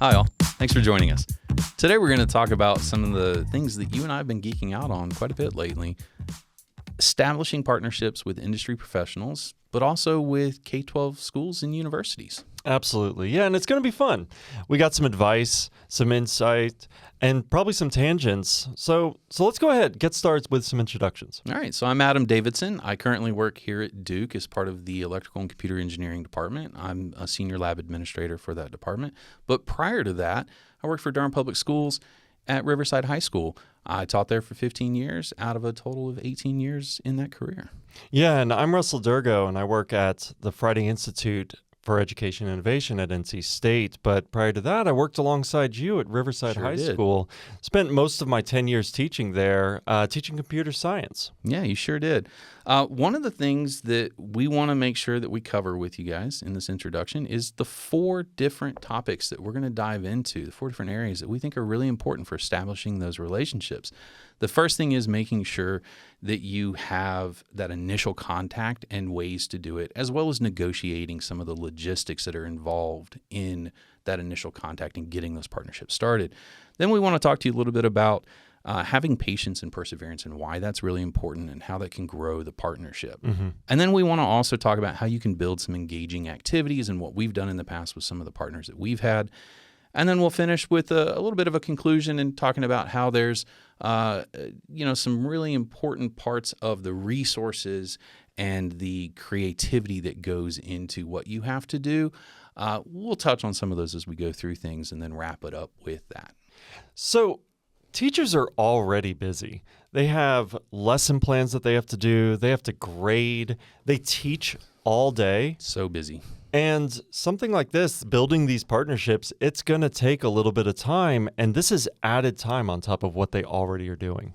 Hi, all. Thanks for joining us. Today, we're going to talk about some of the things that you and I have been geeking out on quite a bit lately. Establishing partnerships with industry professionals, but also with K-12 schools and universities. Absolutely. Yeah, and it's going to be fun. We got some advice, some insight, and probably some tangents. So let's go ahead, get started with some introductions. All right. So I'm Adam Davidson. I currently work here at Duke as part of the Electrical and Computer Engineering Department. I'm a senior lab administrator for that department. But prior to that, I worked for Durham Public Schools at Riverside High School. I taught there for 15 years out of a total of 18 years in that career. Yeah, and I'm Russell Durgo, and I work at the Friday Institute for Education and Innovation at NC State. But prior to that, I worked alongside you at Riverside High School. Spent most of my 10 years teaching there, teaching computer science. Yeah, you sure did. One of the things that we want to make sure that we cover with you guys in this introduction is the 4 different topics that we're going to dive into, the 4 different areas that we think are really important for establishing those relationships. The first thing is making sure that you have that initial contact and ways to do it, as well as negotiating some of the logistics that are involved in that initial contact and getting those partnerships started. Then we want to talk to you a little bit about having patience and perseverance and why that's really important and how that can grow the partnership. Mm-hmm. And then we want to also talk about how you can build some engaging activities and what we've done in the past with some of the partners that we've had. And then we'll finish with a little bit of a conclusion and talking about how there's, some really important parts of the resources and the creativity that goes into what you have to do. We'll touch on some of those as we go through things and then wrap it up with that. So teachers are already busy. They have lesson plans that they have to do. They have to grade. They teach all day. So busy. And something like this, building these partnerships, it's going to take a little bit of time. And this is added time on top of what they already are doing.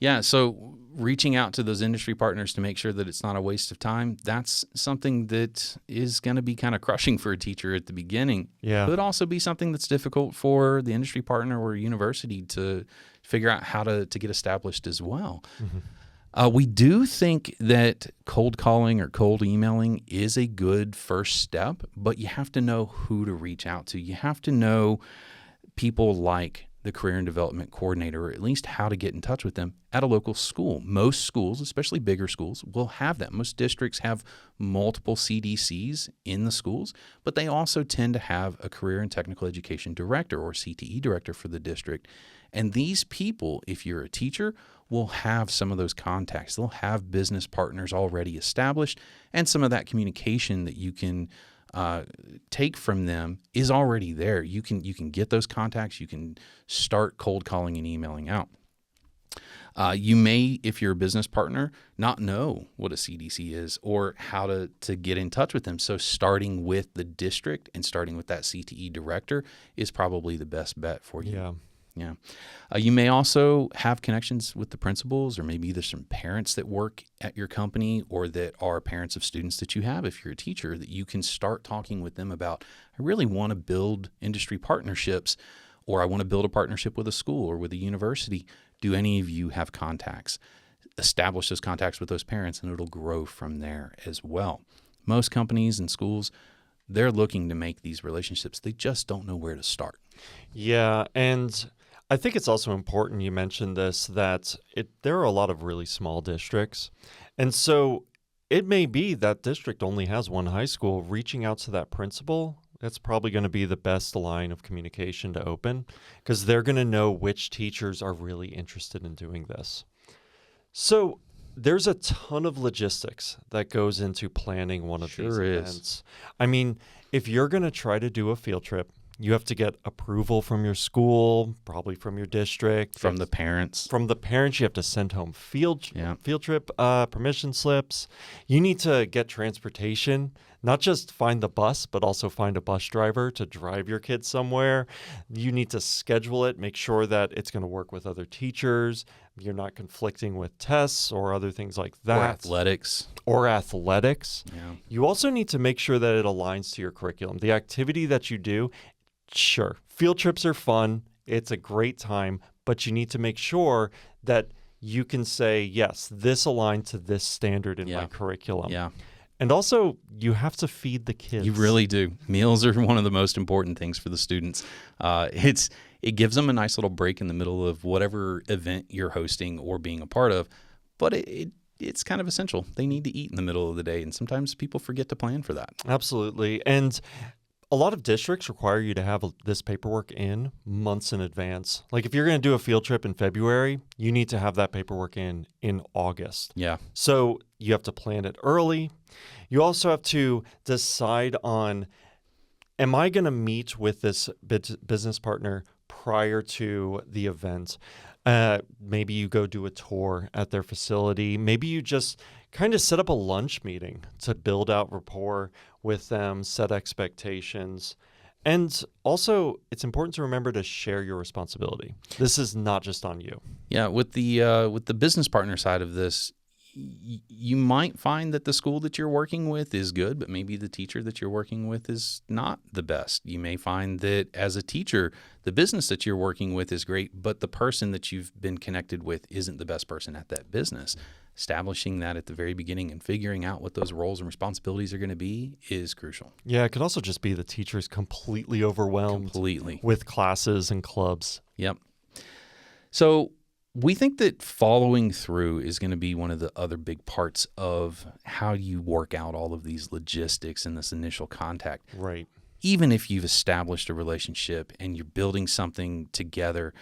Yeah, so reaching out to those industry partners to make sure that it's not a waste of time, that's something that is going to be kind of crushing for a teacher at the beginning. Yeah. It could also be something that's difficult for the industry partner or university to figure out how to get established as well. Mm-hmm. We do think that cold calling or cold emailing is a good first step, but you have to know who to reach out to. You have to know people like the career and development coordinator, or at least how to get in touch with them at a local school. Most schools, especially bigger schools, will have that. Most districts have multiple CDCs in the schools, but they also tend to have a career and technical education director or CTE director for the district. And these people, if you're a teacher, will have some of those contacts. They'll have business partners already established, and some of that communication that you can take from them is already there. You can get those contacts. You can start cold calling and emailing out. You may, if you're a business partner, not know what a CDC is or how to get in touch with them. So starting with the district and starting with that CTE director is probably the best bet for you. Yeah. You may also have connections with the principals, or maybe there's some parents that work at your company or that are parents of students that you have if you're a teacher, that you can start talking with them about, I really want to build industry partnerships, or I want to build a partnership with a school or with a university. Do any of you have contacts? Establish those contacts with those parents, and it'll grow from there as well. Most companies and schools, they're looking to make these relationships. They just don't know where to start. Yeah, and I think it's also important you mentioned this, that there are a lot of really small districts. And so it may be that district only has one high school. Reaching out to that principal, that's probably going to be the best line of communication to open, because they're going to know which teachers are really interested in doing this. So there's a ton of logistics that goes into planning one of these events. I mean, if you're going to try to do a field trip, you have to get approval from your school, probably from your district. From the parents. From the parents, you have to send home field trip permission slips. You need to get transportation, not just find the bus, but also find a bus driver to drive your kids somewhere. You need to schedule it, make sure that it's going to work with other teachers. You're not conflicting with tests or other things like that. Or athletics. Yeah. You also need to make sure that it aligns to your curriculum. The activity that you do, sure, field trips are fun. It's a great time, but you need to make sure that you can say, yes, this aligned to this standard in my curriculum. Yeah. And also, you have to feed the kids. You really do. Meals are one of the most important things for the students. It gives them a nice little break in the middle of whatever event you're hosting or being a part of, but it's kind of essential. They need to eat in the middle of the day, and sometimes people forget to plan for that. Absolutely. And a lot of districts require you to have this paperwork in months in advance. Like if you're going to do a field trip in February, you need to have that paperwork in August. Yeah. So you have to plan it early. You also have to decide on, am I going to meet with this business partner prior to the event? Maybe you go do a tour at their facility. Maybe you just kind of set up a lunch meeting to build out rapport with them, set expectations. And also, it's important to remember to share your responsibility. This is not just on you. Yeah, with the business partner side of this, you might find that the school that you're working with is good, but maybe the teacher that you're working with is not the best. You may find that as a teacher, the business that you're working with is great, but the person that you've been connected with isn't the best person at that business. Establishing that at the very beginning and figuring out what those roles and responsibilities are going to be is crucial. Yeah, it could also just be the teacher's completely overwhelmed with classes and clubs. Yep. So we think that following through is going to be one of the other big parts of how you work out all of these logistics and this initial contact. Right. Even if you've established a relationship and you're building something together,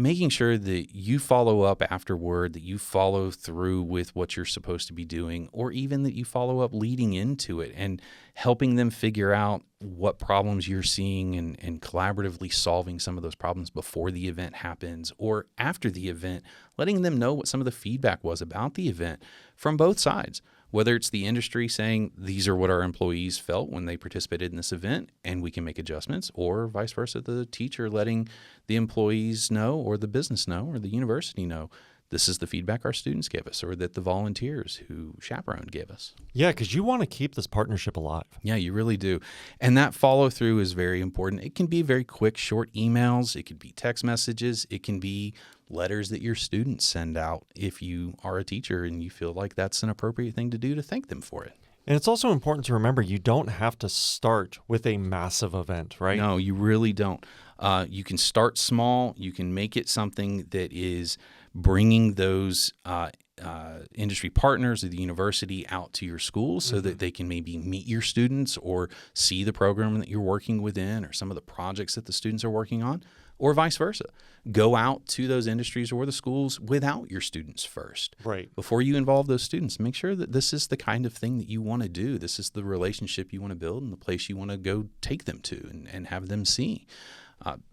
making sure that you follow up afterward, that you follow through with what you're supposed to be doing, or even that you follow up leading into it and helping them figure out what problems you're seeing and collaboratively solving some of those problems before the event happens or after the event, letting them know what some of the feedback was about the event from both sides. Whether it's the industry saying these are what our employees felt when they participated in this event and we can make adjustments, or vice versa, the teacher letting the employees know or the business know or the university know this is the feedback our students gave us or that the volunteers who chaperoned gave us. Yeah, because you want to keep this partnership alive. Yeah, you really do. And that follow through is very important. It can be very quick, short emails. It could be text messages. It can be letters that your students send out if you are a teacher and you feel like that's an appropriate thing to do to thank them for it. And it's also important to remember you don't have to start with a massive event, right? No, you really don't. You can start small. You can make it something that is bringing those industry partners of the university out to your school so that they can maybe meet your students or see the program that you're working within or some of the projects that the students are working on, or vice versa. Go out to those industries or the schools without your students first. Right. Before you involve those students, make sure that this is the kind of thing that you want to do. This is the relationship you want to build and the place you want to go take them to and have them see.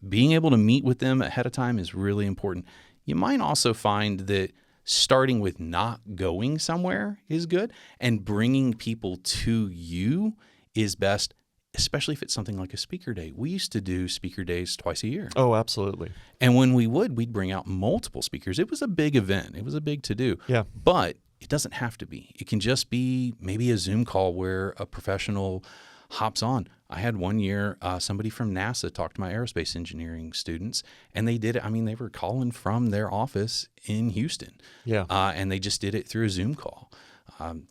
Being able to meet with them ahead of time is really important. You might also find that starting with not going somewhere is good and bringing people to you is best, especially if it's something like a speaker day. We used to do speaker days twice a year. Oh, absolutely. And when we'd bring out multiple speakers. It was a big event. It was a big to-do. Yeah. But it doesn't have to be. It can just be maybe a Zoom call where a professional hops on. I had one year somebody from NASA talk to my aerospace engineering students, and they did it. I mean, they were calling from their office in Houston. Yeah. And they just did it through a Zoom call.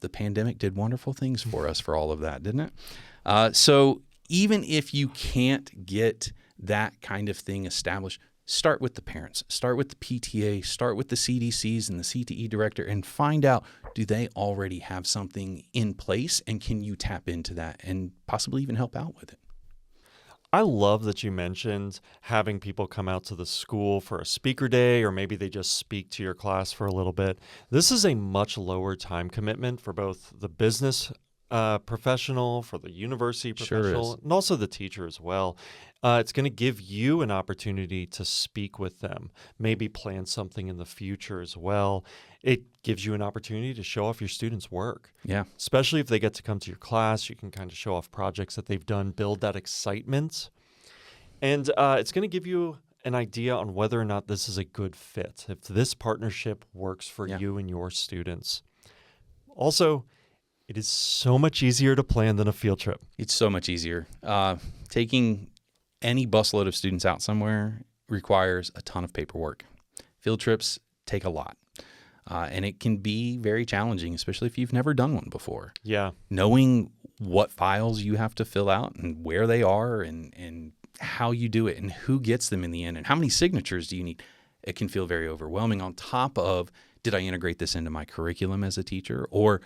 The pandemic did wonderful things for us for all of that, didn't it? So even if you can't get that kind of thing established, start with the parents, start with the PTA, start with the CDCs and the CTE director and find out, do they already have something in place and can you tap into that and possibly even help out with it? I love that you mentioned having people come out to the school for a speaker day, or maybe they just speak to your class for a little bit. This is a much lower time commitment for both the business professional, for the university professional, and also the teacher as well. It's going to give you an opportunity to speak with them, maybe plan something in the future as well. It gives you an opportunity to show off your students' work. Yeah. Especially if they get to come to your class, you can kind of show off projects that they've done, build that excitement. And it's going to give you an idea on whether or not this is a good fit, if this partnership works for you and your students. Also, it is so much easier to plan than a field trip. It's so much easier. Taking any busload of students out somewhere requires a ton of paperwork. Field trips take a lot. And it can be very challenging, especially if you've never done one before. Yeah. Knowing what files you have to fill out and where they are and how you do it and who gets them in the end and how many signatures do you need, it can feel very overwhelming on top of, did I integrate this into my curriculum as a teacher? Or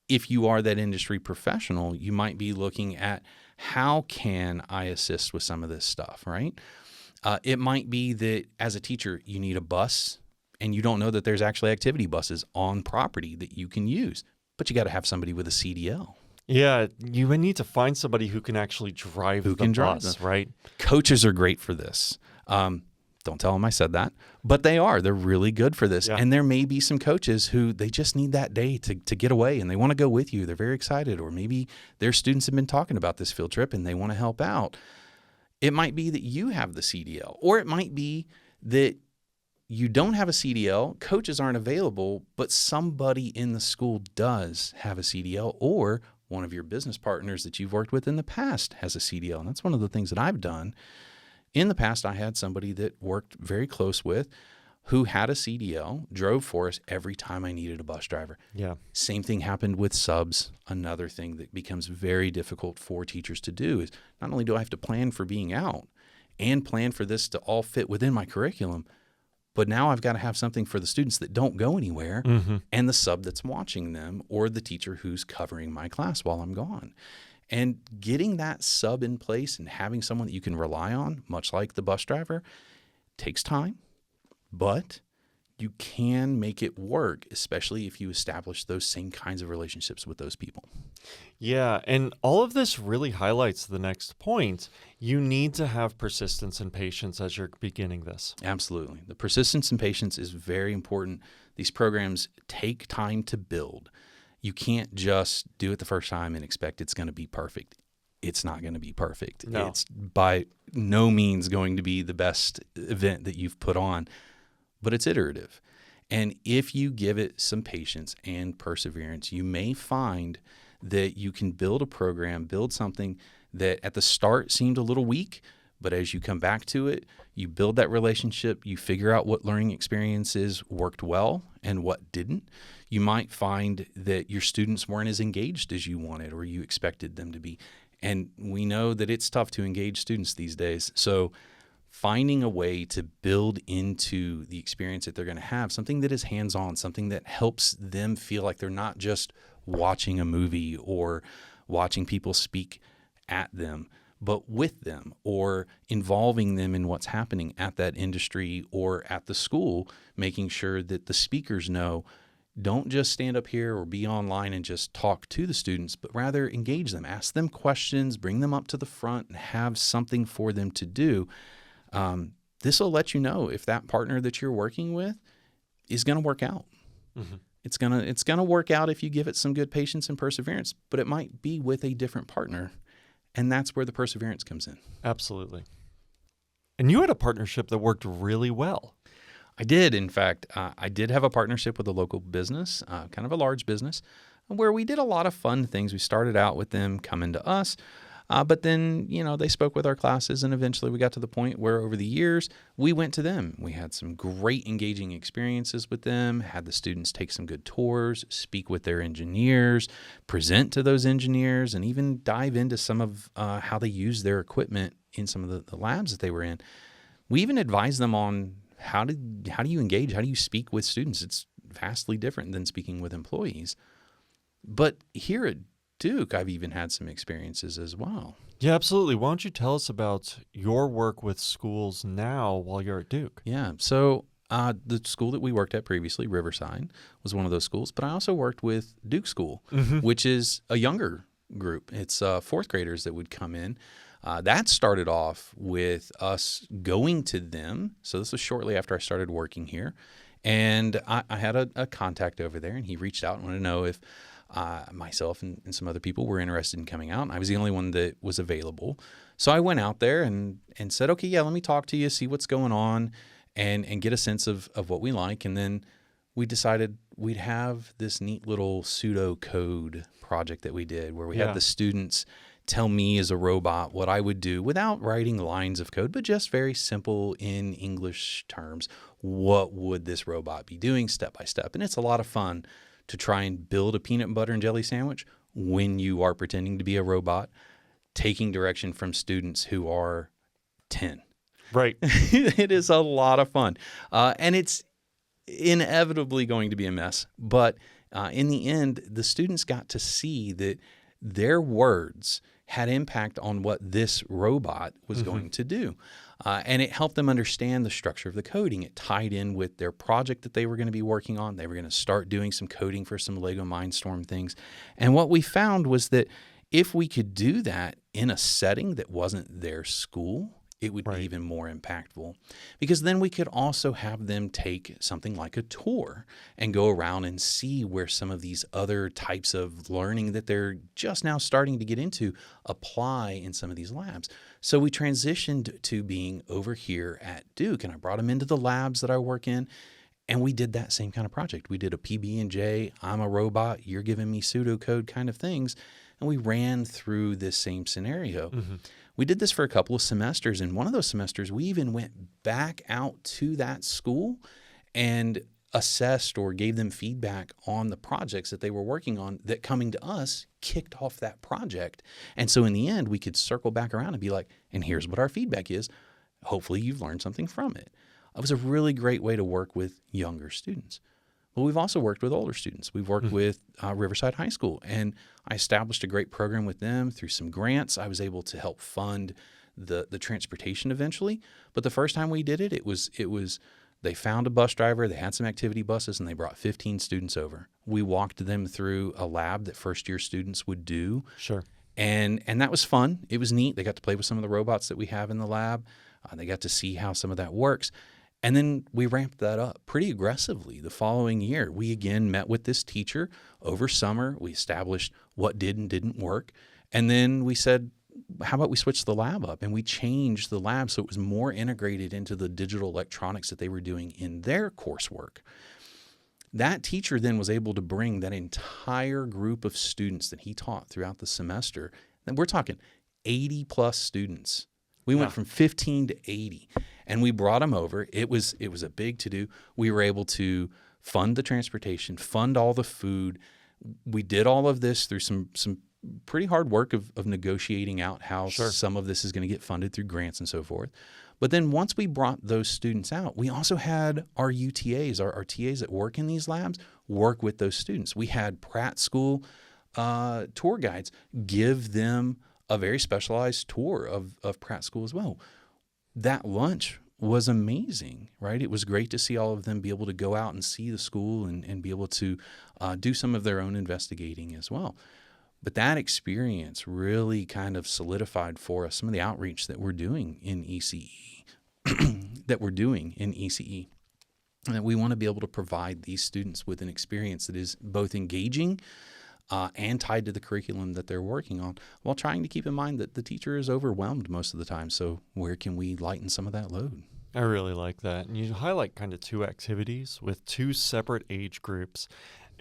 if you are that industry professional, you might be looking at how can I assist with some of this stuff, right? It might be that as a teacher, you need a bus and you don't know that there's actually activity buses on property that you can use, but you got to have somebody with a CDL. Yeah, you would need to find somebody who can actually drive the bus, right? Coaches are great for this. Don't tell them I said that, but they are. They're really good for this. Yeah. And there may be some coaches who they just need that day to get away and they want to go with you. They're very excited. Or maybe their students have been talking about this field trip and they want to help out. It might be that you have the CDL, or it might be that you don't have a CDL, coaches aren't available, but somebody in the school does have a CDL, or one of your business partners that you've worked with in the past has a CDL. And that's one of the things that I've done. In the past, I had somebody that worked very close with who had a CDL, drove for us every time I needed a bus driver. Yeah. Same thing happened with subs. Another thing that becomes very difficult for teachers to do is not only do I have to plan for being out and plan for this to all fit within my curriculum, but now I've got to have something for the students that don't go anywhere and the sub that's watching them or the teacher who's covering my class while I'm gone. And getting that sub in place and having someone that you can rely on, much like the bus driver, takes time, but you can make it work, especially if you establish those same kinds of relationships with those people. Yeah, and all of this really highlights the next point. You need to have persistence and patience as you're beginning this. Absolutely. The persistence and patience is very important. These programs take time to build. You can't just do it the first time and expect it's going to be perfect. It's not going to be perfect. No. It's by no means going to be the best event that you've put on, but it's iterative. And if you give it some patience and perseverance, you may find that you can build a program, build something that at the start seemed a little weak, but as you come back to it, you build that relationship, you figure out what learning experiences worked well and what didn't. You might find that your students weren't as engaged as you wanted or you expected them to be. And we know that it's tough to engage students these days. So finding a way to build into the experience that they're going to have, something that is hands-on, something that helps them feel like they're not just watching a movie or watching people speak at them, but with them or involving them in what's happening at that industry or at the school, making sure that the speakers know, don't just stand up here or be online and just talk to the students, but rather engage them, ask them questions, bring them up to the front and have something for them to do. This will let you know if that partner that you're working with is going to work out. Mm-hmm. It's gonna work out if you give it some good patience and perseverance, but it might be with a different partner. And that's where the perseverance comes in. Absolutely. And you had a partnership that worked really well. I did. In fact, I did have a partnership with a local business, kind of a large business, where we did a lot of fun things. We started out with them coming to us, but then, they spoke with our classes, and eventually we got to the point where over the years, we went to them. We had some great engaging experiences with them, had the students take some good tours, speak with their engineers, present to those engineers, and even dive into some of how they use their equipment in some of the labs that they were in. We even advised them on how do you engage? How do you speak with students? It's vastly different than speaking with employees. But here at Duke, I've even had some experiences as well. Yeah, absolutely. Why don't you tell us about your work with schools now while you're at Duke? Yeah. So the school that we worked at previously, Riverside, was one of those schools. But I also worked with Duke School, which is a younger group. It's fourth graders that would come in. That started off with us going to them. So this was shortly after I started working here. And I had a contact over there, and he reached out and wanted to know if myself and some other people were interested in coming out. And I was the only one that was available. So I went out there and said, okay, yeah, let me talk to you, see what's going on, and get a sense of what we like. And then we decided we'd have this neat little pseudo code project that we did where we had the students tell me as a robot what I would do without writing lines of code, but just very simple in English terms. What would this robot be doing step by step? And it's a lot of fun to try and build a peanut butter and jelly sandwich when you are pretending to be a robot, taking direction from students who are 10. Right. It is a lot of fun. And it's inevitably going to be a mess. But in the end, the students got to see that their words had impact on what this robot was going to do. And it helped them understand the structure of the coding. It tied in with their project that they were going to be working on. They were going to start doing some coding for some Lego Mindstorm things. And what we found was that if we could do that in a setting that wasn't their school, it would be even more impactful, because then we could also have them take something like a tour and go around and see where some of these other types of learning that they're just now starting to get into apply in some of these labs. So we transitioned to being over here at Duke, and I brought them into the labs that I work in, and we did that same kind of project. We did a PB&J, I'm a robot, you're giving me pseudocode kind of things, and we ran through this same scenario. We did this for a couple of semesters, and one of those semesters, we even went back out to that school and assessed or gave them feedback on the projects that they were working on that, coming to us, kicked off that project. And so in the end, we could circle back around and be like, and here's what our feedback is. Hopefully you've learned something from it. It was a really great way to work with younger students. But we've also worked with older students. We've worked with Riverside High School, and I established a great program with them through some grants. I was able to help fund the transportation eventually. But the first time we did it, it was they found a bus driver, they had some activity buses, and they brought 15 students over. We walked them through a lab that first-year students would do. Sure. And that was fun. It was neat. They got to play with some of the robots that we have in the lab. They got to see how some of that works. And then we ramped that up pretty aggressively the following year. We again met with this teacher over summer. We established what did and didn't work. And then we said, how about we switch the lab up? And we changed the lab so it was more integrated into the digital electronics that they were doing in their coursework. That teacher then was able to bring that entire group of students that he taught throughout the semester. And we're talking 80 plus students. We went from 15 to 80. And we brought them over. It was a big to-do. We were able to fund the transportation, fund all the food. We did all of this through some pretty hard work of negotiating out how some of this is going to get funded through grants and so forth. But then once we brought those students out, we also had our UTAs, our TAs that work in these labs, work with those students. We had Pratt School tour guides give them a very specialized tour of Pratt School as well. That lunch was amazing, right? It was great to see all of them be able to go out and see the school and be able to do some of their own investigating as well. But that experience really kind of solidified for us some of the outreach that we're doing in ECE, And that we want to be able to provide these students with an experience that is both engaging and tied to the curriculum that they're working on, while trying to keep in mind that the teacher is overwhelmed most of the time. So where can we lighten some of that load? I really like that. And you highlight kind of two activities with two separate age groups.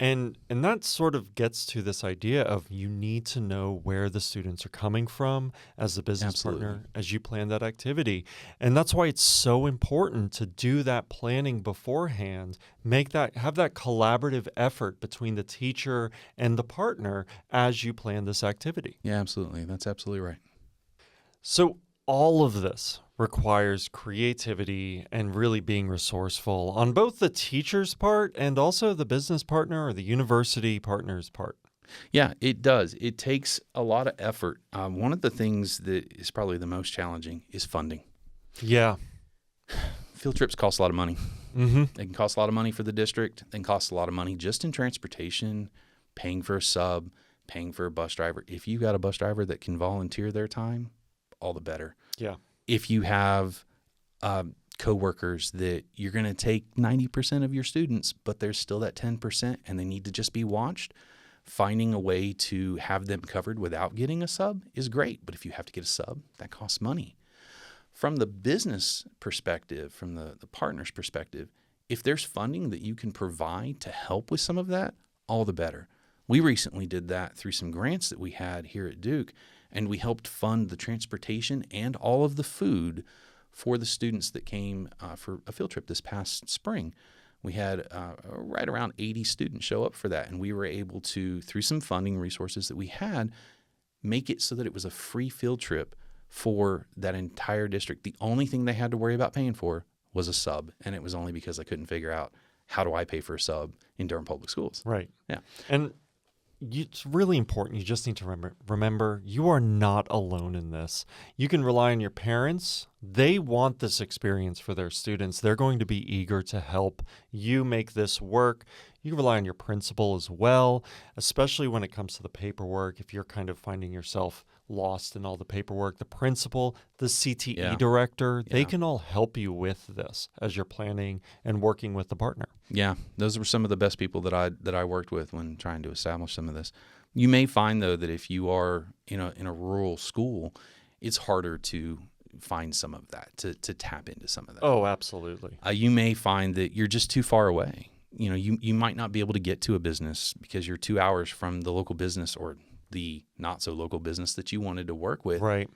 And that sort of gets to this idea of you need to know where the students are coming from as a business partner as you plan that activity. And that's why it's so important to do that planning beforehand, have that collaborative effort between the teacher and the partner as you plan this activity. Yeah, absolutely. That's absolutely right. So all of this requires creativity and really being resourceful on both the teacher's part and also the business partner or the university partner's part. Yeah, it does. It takes a lot of effort. One of the things that is probably the most challenging is funding. Yeah. Field trips cost a lot of money. Mm-hmm. They can cost a lot of money for the district. They can cost a lot of money just in transportation, paying for a sub, paying for a bus driver. If you got a bus driver that can volunteer their time, all the better. Yeah. If you have coworkers that you're going to take 90% of your students, but there's still that 10% and they need to just be watched, finding a way to have them covered without getting a sub is great. But if you have to get a sub, that costs money. From the business perspective, from the partner's perspective, if there's funding that you can provide to help with some of that, all the better. We recently did that through some grants that we had here at Duke. and we helped fund the transportation and all of the food for the students that came for a field trip this past spring. We had right around 80 students show up for that, and we were able to, through some funding resources that we had, make it so that it was a free field trip for that entire district. The only thing they had to worry about paying for was a sub, and it was only because I couldn't figure out how do I pay for a sub in Durham Public Schools. Right. Yeah. And it's really important. You just need to remember you are not alone in this. You can rely on your parents. They want this experience for their students. They're going to be eager to help you make this work. You can rely on your principal as well, especially when it comes to the paperwork. If you're kind of finding yourself lost in all the paperwork, the principal, the CTE director, they can all help you with this as you're planning and working with the partner. Yeah, those were some of the best people that I worked with when trying to establish some of this. You may find, though, that if you are in a rural school, it's harder to find some of that, to tap into some of that. Oh, absolutely. You may find that you're just too far away. You might not be able to get to a business because you're 2 hours from the local business or the not so local business that you wanted to work with. Right.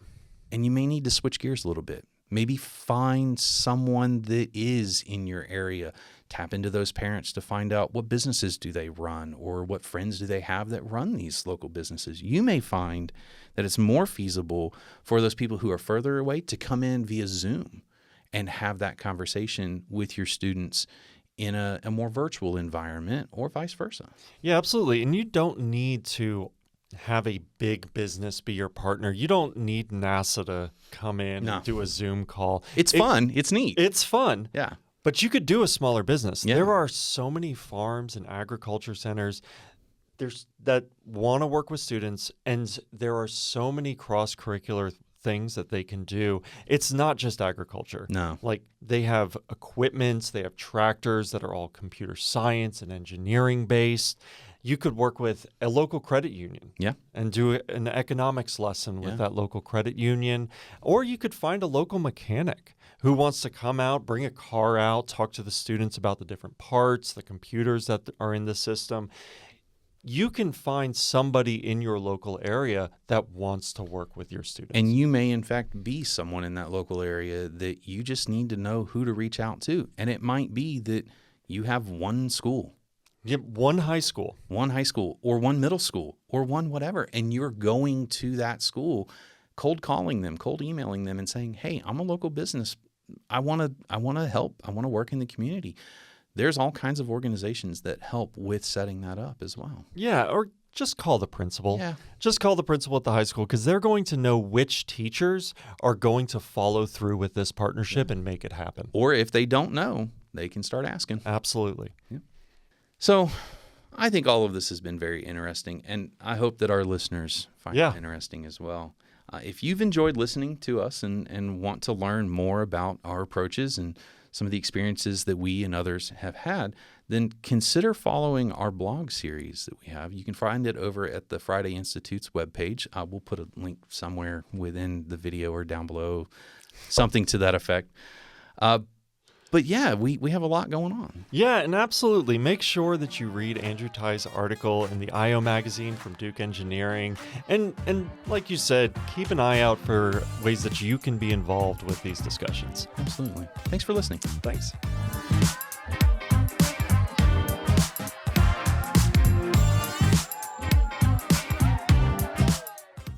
And you may need to switch gears a little bit. Maybe find someone that is in your area. Tap into those parents to find out what businesses do they run or what friends do they have that run these local businesses. You may find that it's more feasible for those people who are further away to come in via Zoom and have that conversation with your students in a more virtual environment or vice versa. Yeah, absolutely. And you don't need to have a big business be your partner. You don't need NASA to come in and do a Zoom call. It's fun. It's neat. It's fun. Yeah. But you could do a smaller business. Yeah. There are so many farms and agriculture centers that want to work with students, and there are so many cross-curricular things that they can do. It's not just agriculture. No. Like they have equipment, they have tractors that are all computer science and engineering based. You could work with a local credit union and do an economics lesson with that local credit union. Or you could find a local mechanic who wants to come out, bring a car out, talk to the students about the different parts, the computers that are in the system. You can find somebody in your local area that wants to work with your students. And you may, in fact, be someone in that local area that you just need to know who to reach out to. And it might be that you have one school. You have one high school, or one middle school, or one whatever, and you're going to that school, cold calling them, cold emailing them, and saying, "Hey, I'm a local business. I want to help. I want to work in the community." There's all kinds of organizations that help with setting that up as well. Yeah, or just call the principal. Yeah. Just call the principal at the high school because they're going to know which teachers are going to follow through with this partnership and make it happen. Or if they don't know, they can start asking. Absolutely. Yeah. So I think all of this has been very interesting, and I hope that our listeners find it interesting as well. If you've enjoyed listening to us and want to learn more about our approaches and some of the experiences that we and others have had, then consider following our blog series that we have. You can find it over at the Friday Institute's webpage. We'll put a link somewhere within the video or down below, something to that effect. But yeah, we have a lot going on. Yeah, and absolutely. Make sure that you read Andrew Ty's article in the IO magazine from Duke Engineering. And like you said, keep an eye out for ways that you can be involved with these discussions. Absolutely. Thanks for listening. Thanks.